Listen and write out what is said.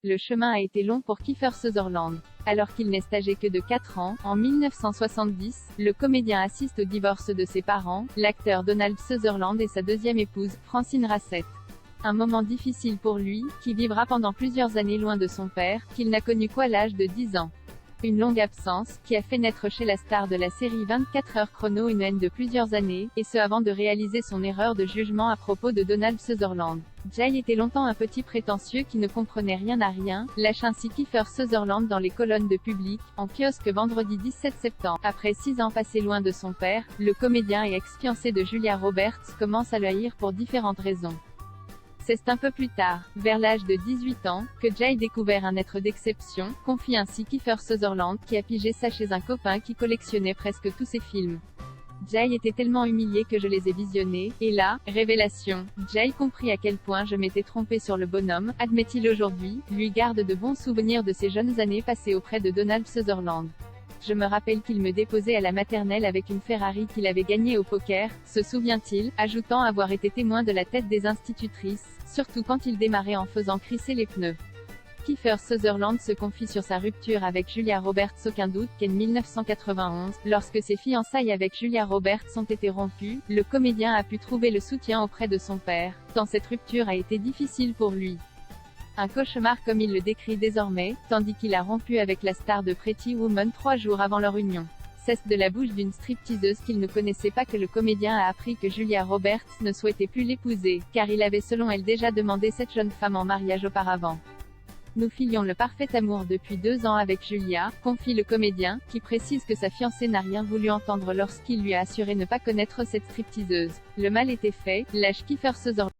Le chemin a été long pour Kiefer Sutherland. Alors qu'il n'est âgé que de 4 ans, en 1970, le comédien assiste au divorce de ses parents, l'acteur Donald Sutherland et sa deuxième épouse, Francine Rassett. Un moment difficile pour lui, qui vivra pendant plusieurs années loin de son père, qu'il n'a connu qu'à l'âge de 10 ans. Une longue absence, qui a fait naître chez la star de la série 24 heures chrono une haine de plusieurs années, et ce avant de réaliser son erreur de jugement à propos de Donald Sutherland. Jay était longtemps un petit prétentieux qui ne comprenait rien à rien, lâche ainsi Kiefer Sutherland dans les colonnes de Public, en kiosque vendredi 17 septembre. Après 6 ans passés loin de son père, le comédien et ex-fiancé de Julia Roberts commence à le haïr pour différentes raisons. C'est un peu plus tard, vers l'âge de 18 ans, que Jay découvert un être d'exception, confie ainsi Kiefer Sutherland, qui a pigé ça chez un copain qui collectionnait presque tous ses films. Jay était tellement humilié que je les ai visionnés, et là, révélation, Jay comprit à quel point je m'étais trompé sur le bonhomme, admet-il aujourd'hui, lui garde de bons souvenirs de ses jeunes années passées auprès de Donald Sutherland. Je me rappelle qu'il me déposait à la maternelle avec une Ferrari qu'il avait gagnée au poker, se souvient-il, ajoutant avoir été témoin de la tête des institutrices, surtout quand il démarrait en faisant crisser les pneus. Kiefer Sutherland se confie sur sa rupture avec Julia Roberts. Aucun doute qu'en 1991, lorsque ses fiançailles avec Julia Roberts ont été rompues, le comédien a pu trouver le soutien auprès de son père, tant cette rupture a été difficile pour lui. Un cauchemar comme il le décrit désormais, tandis qu'il a rompu avec la star de Pretty Woman 3 jours avant leur union. C'est de la bouche d'une stripteaseuse qu'il ne connaissait pas que le comédien a appris que Julia Roberts ne souhaitait plus l'épouser, car il avait selon elle déjà demandé cette jeune femme en mariage auparavant. Nous filions le parfait amour depuis 2 ans avec Julia, confie le comédien, qui précise que sa fiancée n'a rien voulu entendre lorsqu'il lui a assuré ne pas connaître cette stripteaseuse. Le mal était fait, lâche Kiefer Sutherland.